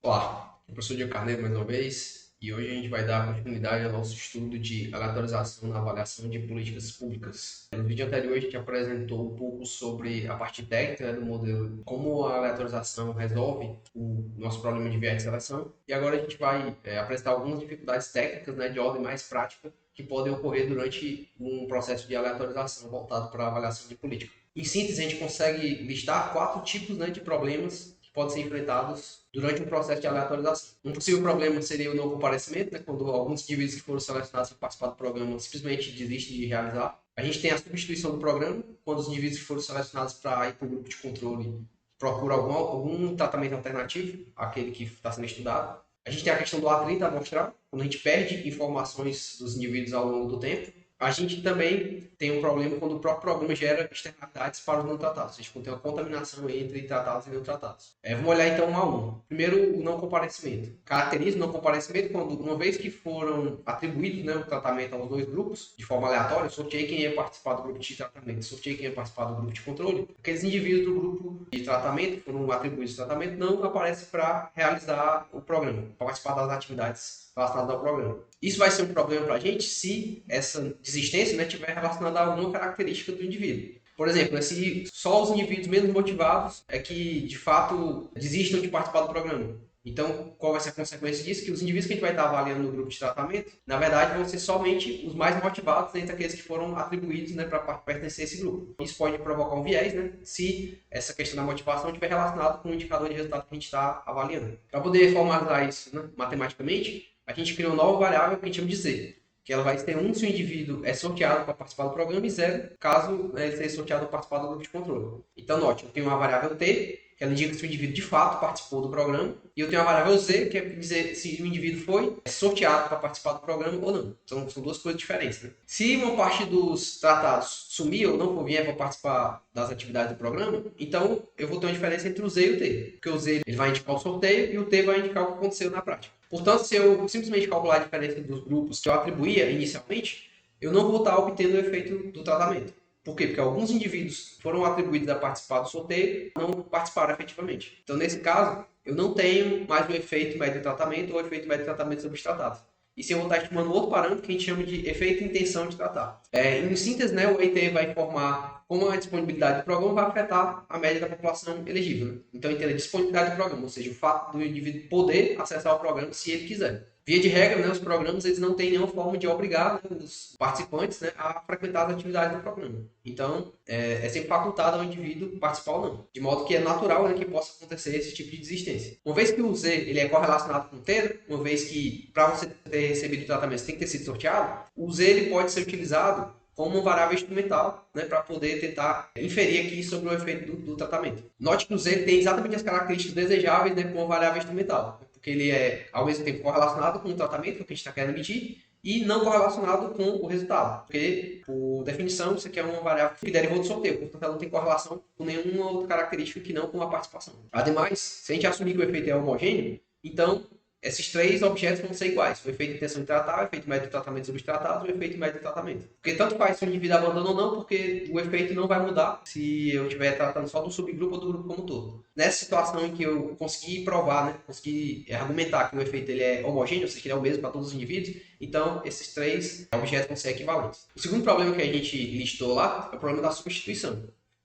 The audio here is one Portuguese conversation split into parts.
Olá, eu professor Diego Carneiro mais uma vez, e hoje a gente vai dar continuidade ao nosso estudo de aleatorização na avaliação de políticas públicas. No vídeo anterior a gente apresentou um pouco sobre a parte técnica, do modelo, como a aleatorização resolve o nosso problema de viés de seleção, e agora a gente vai apresentar algumas dificuldades técnicas, de ordem mais prática que podem ocorrer durante um processo de aleatorização voltado para a avaliação de política. Em síntese, a gente consegue listar 4 tipos, de problemas que podem ser enfrentados durante um processo de aleatorização. Um possível problema seria o não comparecimento, quando alguns indivíduos que foram selecionados para participar do programa simplesmente desistem de realizar. A gente tem a substituição do programa, quando os indivíduos que foram selecionados para ir para o grupo de controle procuram algum tratamento alternativo àquele que está sendo estudado. A gente tem a questão do atrito amostral, quando a gente perde informações dos indivíduos ao longo do tempo. A gente também tem um problema quando o próprio programa gera externalidades para os não tratados, ou seja, quando tem uma contaminação entre tratados e não tratados. Vamos olhar então um a um. Primeiro, o não comparecimento. Caracteriza o não comparecimento quando, uma vez que foram atribuídos o tratamento aos dois grupos, de forma aleatória, sorteei quem ia participar do grupo de tratamento, sorteei quem ia participar do grupo de controle, aqueles indivíduos do grupo de tratamento, que foram atribuídos de tratamento, não aparecem para realizar o programa, para participar das atividades relacionadas ao programa. Isso vai ser um problema para a gente se essa desistência estiver relacionada a alguma característica do indivíduo. Por exemplo, se só os indivíduos menos motivados é que, de fato, desistam de participar do programa. Então, qual vai ser a consequência disso? Que os indivíduos que a gente vai estar avaliando no grupo de tratamento, na verdade, vão ser somente os mais motivados entre aqueles que foram atribuídos para pertencer a esse grupo. Isso pode provocar um viés, se essa questão da motivação estiver relacionada com o indicador de resultado que a gente está avaliando. Para poder formalizar isso matematicamente, a gente criou uma nova variável que a gente chama de Z, que ela vai ter 1 se o indivíduo é sorteado para participar do programa e 0 caso ele seja sorteado para participar do grupo de controle. Então, note, eu tenho uma variável T, que ela indica se o indivíduo de fato participou do programa, e eu tenho uma variável Z, que é dizer se o indivíduo foi sorteado para participar do programa ou não. São duas coisas diferentes. Se uma parte dos tratados sumir ou não vier para participar das atividades do programa, então eu vou ter uma diferença entre o Z e o T, porque o Z ele vai indicar o sorteio e o T vai indicar o que aconteceu na prática. Portanto, se eu simplesmente calcular a diferença dos grupos que eu atribuía inicialmente, eu não vou estar obtendo o efeito do tratamento. Por quê? Porque alguns indivíduos foram atribuídos a participar do sorteio e não participaram efetivamente. Então, nesse caso, eu não tenho mais o efeito médio de tratamento ou o efeito médio de tratamento sobre os tratados. E se eu vou estar estimando outro parâmetro que a gente chama de efeito intenção de tratar. Em síntese, o EIT vai informar como a disponibilidade do programa vai afetar a média da população elegível. Então, entenda a disponibilidade do programa, ou seja, o fato do indivíduo poder acessar o programa se ele quiser. Via de regra, os programas eles não têm nenhuma forma de obrigar os participantes a frequentar as atividades do programa. Então, é sempre facultado ao indivíduo participar ou não. De modo que é natural que possa acontecer esse tipo de desistência. Uma vez que o Z ele é correlacionado com o T, uma vez que para você ter recebido o tratamento você tem que ter sido sorteado, o Z ele pode ser utilizado como uma variável instrumental, para poder tentar inferir aqui sobre o efeito do tratamento. Note que o Z tem exatamente as características desejáveis com uma variável instrumental, porque ele é, ao mesmo tempo, correlacionado com o tratamento que a gente está querendo medir e não correlacionado com o resultado, porque, por definição, isso aqui é uma variável que derivou do sorteio, portanto, ela não tem correlação com nenhuma outra característica que não com a participação. Ademais, se a gente assumir que o efeito é homogêneo, então esses 3 objetos vão ser iguais. O efeito de intenção de tratar, o efeito médio de tratamento sobre os tratados e o efeito médio de tratamento. Porque tanto faz se o indivíduo abandona ou não, porque o efeito não vai mudar se eu estiver tratando só do subgrupo ou do grupo como um todo. Nessa situação em que eu consegui provar, consegui argumentar que o efeito ele é homogêneo, ou seja, que ele é o mesmo para todos os indivíduos, então esses 3 objetos vão ser equivalentes. O segundo problema que a gente listou lá é o problema da substituição.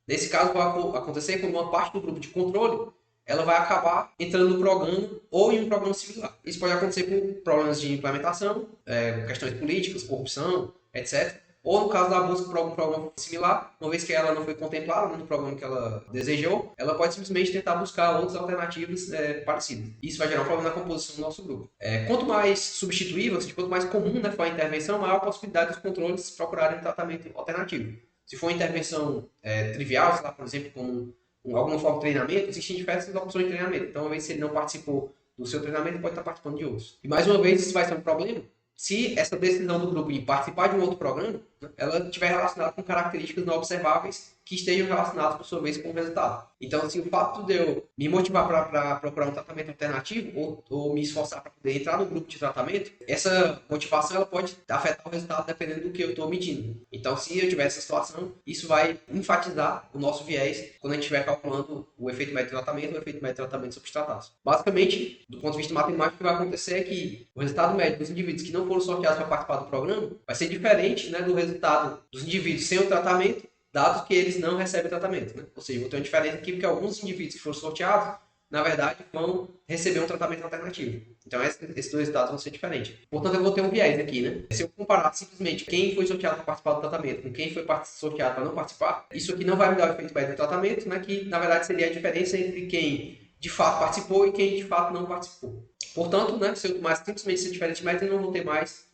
Nesse caso, vai acontecer quando uma parte do grupo de controle ela vai acabar entrando no programa ou em um programa similar. Isso pode acontecer por problemas de implementação, questões políticas, corrupção, etc. Ou no caso da busca por algum programa similar, uma vez que ela não foi contemplada no programa que ela desejou, ela pode simplesmente tentar buscar outras alternativas parecidas. Isso vai gerar um problema na composição do nosso grupo. Quanto mais substituível, quanto mais comum for a intervenção, maior a possibilidade dos controles procurarem um tratamento alternativo. Se for uma intervenção trivial, sei lá, por exemplo, como alguma forma de treinamento, existem diversas opções de treinamento. Então, uma vez se ele não participou do seu treinamento, pode estar participando de outros. E mais uma vez, isso vai ser um problema se essa decisão do grupo em participar de um outro programa, ela estiver relacionada com características não observáveis que estejam relacionados, por sua vez, com o resultado. Então, assim, o fato de eu me motivar para procurar um tratamento alternativo ou me esforçar para poder entrar no grupo de tratamento, essa motivação ela pode afetar o resultado dependendo do que eu estou medindo. Então, se eu tiver essa situação, isso vai enfatizar o nosso viés quando a gente estiver calculando o efeito médio de tratamento ou o efeito médio de tratamento sobre os tratados. Basicamente, do ponto de vista matemático, o que vai acontecer é que o resultado médio dos indivíduos que não foram sorteados para participar do programa vai ser diferente, né, do resultado dos indivíduos sem o tratamento, dado que eles não recebem tratamento, né? Ou seja, vou ter uma diferença aqui porque alguns indivíduos que foram sorteados, na verdade, vão receber um tratamento alternativo. Então, esses dois resultados vão ser diferentes. Portanto, eu vou ter um viés aqui, né? Se eu comparar simplesmente quem foi sorteado para participar do tratamento com quem foi sorteado para não participar, isso aqui não vai me dar o efeito médio do tratamento, né? Que, na verdade, seria a diferença entre quem de fato participou e quem de fato não participou. Portanto, né, se eu tomasse simplesmente essa diferença média, eu não vou ter mais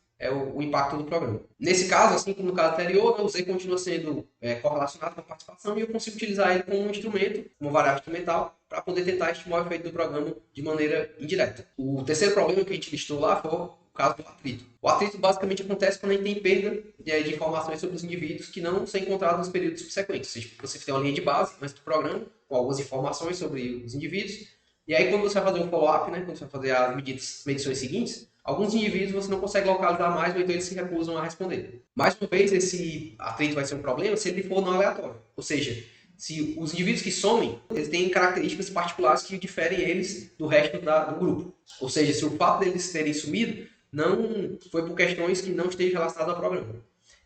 o impacto do programa. Nesse caso, assim como no caso anterior, né, o Z continua sendo correlacionado com a participação e eu consigo utilizar ele como um instrumento, como variável instrumental, para poder tentar estimar o efeito do programa de maneira indireta. O terceiro problema que a gente listou lá foi o caso do atrito. O atrito basicamente acontece quando a gente tem perda de informações sobre os indivíduos que não são encontrados nos períodos subsequentes. Ou seja, você tem uma linha de base antes do programa, com algumas informações sobre os indivíduos, e aí quando você vai fazer o follow-up, né, quando você vai fazer as medições seguintes, alguns indivíduos você não consegue localizar mais, ou então eles se recusam a responder. Mais uma vez, esse atrito vai ser um problema se ele for não aleatório. Ou seja, se os indivíduos que somem, eles têm características particulares que diferem eles do resto do grupo. Ou seja, se o fato deles terem sumido não foi por questões que não estejam relacionadas ao programa.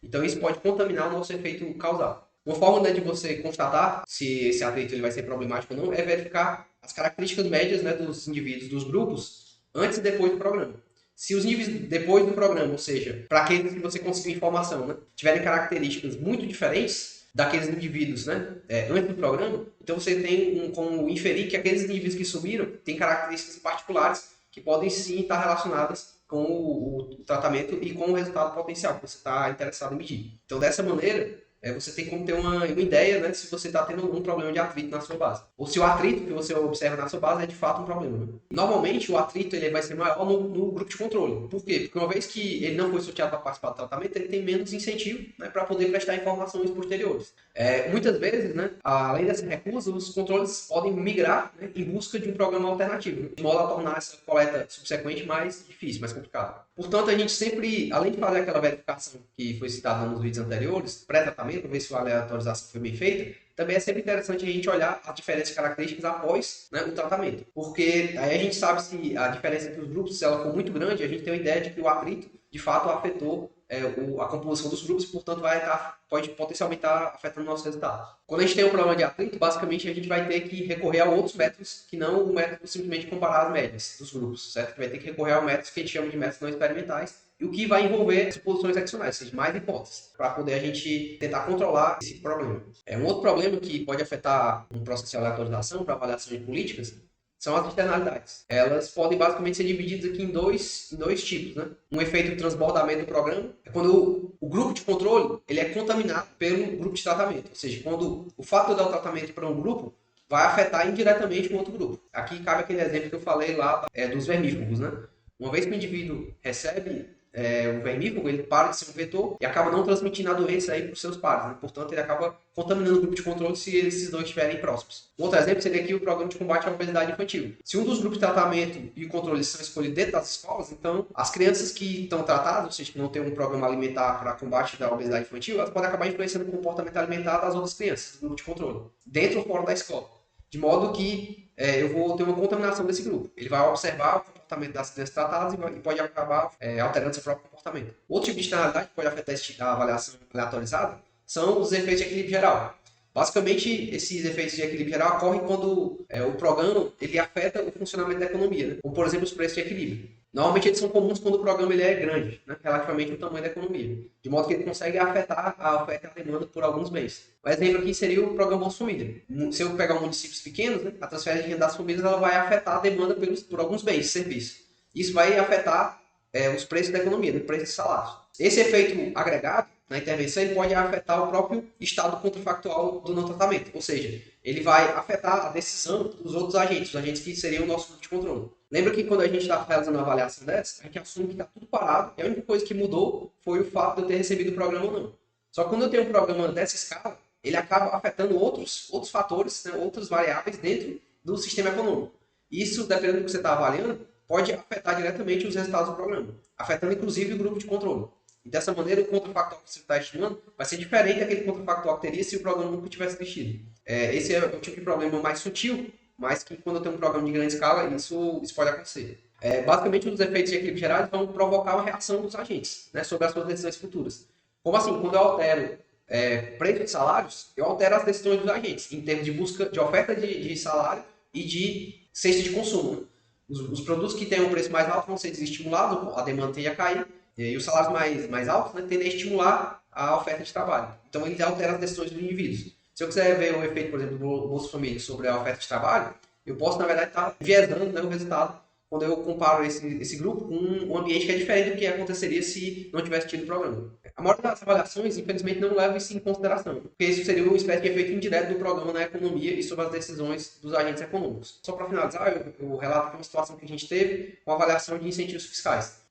Então isso pode contaminar o nosso efeito causal. Uma forma, né, de você constatar se esse atrito ele vai ser problemático ou não é verificar as características médias, né, dos indivíduos dos grupos antes e depois do programa. Se os níveis depois do programa, ou seja, para aqueles que você conseguiu informação, né, tiverem características muito diferentes daqueles indivíduos, né, antes do programa, então você tem como inferir que aqueles indivíduos que sumiram têm características particulares que podem sim estar relacionadas com o tratamento e com o resultado potencial que você está interessado em medir. Então, dessa maneira, você tem como ter uma ideia, né, se você está tendo algum problema de atrito na sua base. Ou se o atrito que você observa na sua base é de fato um problema. Né? Normalmente, o atrito ele vai ser maior no grupo de controle. Por quê? Porque uma vez que ele não foi sorteado para participar do tratamento, ele tem menos incentivo, né, para poder prestar informações posteriores. Muitas vezes, né, além dessa recusa, os controles podem migrar, né, em busca de um programa alternativo, né, de modo a tornar essa coleta subsequente mais difícil, mais complicada. Portanto, a gente sempre, além de fazer aquela verificação que foi citada nos vídeos anteriores, pré-tratamento, para ver se a aleatorização foi bem feita, também é sempre interessante a gente olhar as diferentes características após, né, o tratamento. Porque aí a gente sabe se a diferença entre os grupos, se ela for muito grande, a gente tem uma ideia de que o atrito, de fato, afetou a composição dos grupos e, portanto, pode potencialmente estar afetando o nosso resultado. Quando a gente tem um problema de atrito, basicamente a gente vai ter que recorrer a outros métodos que não o método simplesmente comparar as médias dos grupos, certo? Vai ter que recorrer a métodos que a gente chama de métodos não experimentais, e o que vai envolver suposições adicionais, ou seja, mais hipóteses, para poder a gente tentar controlar esse problema. Um outro problema que pode afetar um processo de aleatorização para avaliação de políticas são as externalidades. Elas podem basicamente ser divididas aqui em dois tipos. Né? Um efeito de transbordamento do programa é quando o grupo de controle ele é contaminado pelo grupo de tratamento. Ou seja, quando o fato de eu dar o tratamento para um grupo vai afetar indiretamente um outro grupo. Aqui cabe aquele exemplo que eu falei lá dos vermífugos. Né? Uma vez que o indivíduo recebe o vermífugo, ele para de ser um vetor e acaba não transmitindo a doença para os seus pares. Né? Portanto, ele acaba contaminando o grupo de controle se esses dois estiverem próximos. Um outro exemplo seria aqui o programa de combate à obesidade infantil. Se um dos grupos de tratamento e o controle são escolhidos dentro das escolas, então as crianças que estão tratadas, ou seja, que não tem um programa alimentar para combate da obesidade infantil, elas podem acabar influenciando o comportamento alimentar das outras crianças do grupo de controle, dentro ou fora da escola. De modo que eu vou ter uma contaminação desse grupo. Ele vai observar o comportamento das crianças tratadas e pode acabar alterando seu próprio comportamento. Outro tipo de externalidade que pode afetar a avaliação aleatorizada são os efeitos de equilíbrio geral. Basicamente, esses efeitos de equilíbrio geral ocorrem quando o programa ele afeta o funcionamento da economia, né? Como, por exemplo, os preços de equilíbrio. Normalmente, eles são comuns quando o programa ele é grande, né? Relativamente ao tamanho da economia, de modo que ele consegue afetar a oferta e a demanda por alguns bens. O exemplo aqui seria o programa Bolsa Família. Se eu pegar municípios pequenos, né, a transferência de renda das famílias ela vai afetar a demanda por alguns bens e serviços. Isso vai afetar os preços da economia, o preço de salários. Esse efeito agregado na intervenção ele pode afetar o próprio estado contrafactual do não tratamento, ou seja, ele vai afetar a decisão dos outros agentes, os agentes que seriam o nosso grupo de controle. Lembra que quando a gente está realizando uma avaliação dessa, a gente assume que está tudo parado e a única coisa que mudou foi o fato de eu ter recebido o programa ou não. Só que quando eu tenho um programa dessa escala, ele acaba afetando outros fatores, né, outras variáveis dentro do sistema econômico. Isso, dependendo do que você está avaliando, pode afetar diretamente os resultados do programa, afetando inclusive o grupo de controle. E dessa maneira, o contrafactual que você está estimando vai ser diferente daquele contrafactual que teria se o programa nunca tivesse existido. Esse é o tipo de problema mais sutil, mas que quando eu tenho um programa de grande escala, isso pode acontecer. Basicamente, os efeitos de equilíbrio gerais vão provocar uma reação dos agentes, né, sobre as suas decisões futuras. Como assim? Quando eu altero preço de salários, eu altero as decisões dos agentes, em termos de busca de oferta de salário e de cesta de consumo. Né? Os produtos que têm um preço mais alto vão ser desestimulados, a demanda tende a cair, e os salários mais altos, né, tendem a estimular a oferta de trabalho. Então, eles alteram as decisões dos indivíduos. Se eu quiser ver o efeito, por exemplo, do Bolsa Família sobre a oferta de trabalho, eu posso, na verdade, estar enviesando, né, o resultado quando eu comparo esse grupo com um ambiente que é diferente do que aconteceria se não tivesse tido o programa. A maioria das avaliações, infelizmente, não leva isso em consideração, porque isso seria uma espécie de efeito indireto do programa na economia e sobre as decisões dos agentes econômicos. Só para finalizar, eu relato aqui uma situação que a gente teve com a avaliação de incentivos fiscais.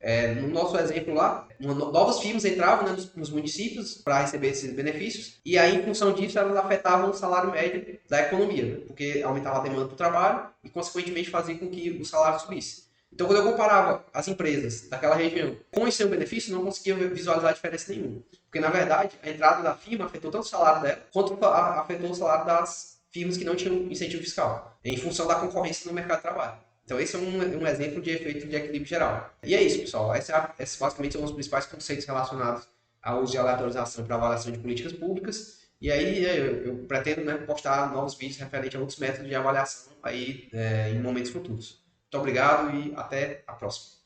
No nosso exemplo lá, novas firmas entravam, né, nos municípios para receber esses benefícios, e aí, em função disso, elas afetavam o salário médio da economia, né, porque aumentava a demanda para o trabalho e, consequentemente, fazia com que o salário subisse. Então, quando eu comparava as empresas daquela região com esse seu benefício, não conseguia visualizar diferença nenhuma. Porque, na verdade, a entrada da firma afetou tanto o salário dela, quanto afetou o salário das firmas que não tinham incentivo fiscal, em função da concorrência no mercado de trabalho. Então, esse é um exemplo de efeito de equilíbrio geral. E é isso, pessoal. Esses basicamente são os principais conceitos relacionados ao uso de aleatorização para avaliação de políticas públicas. E aí eu pretendo, né, postar novos vídeos referentes a outros métodos de avaliação aí, em momentos futuros. Muito obrigado e até a próxima.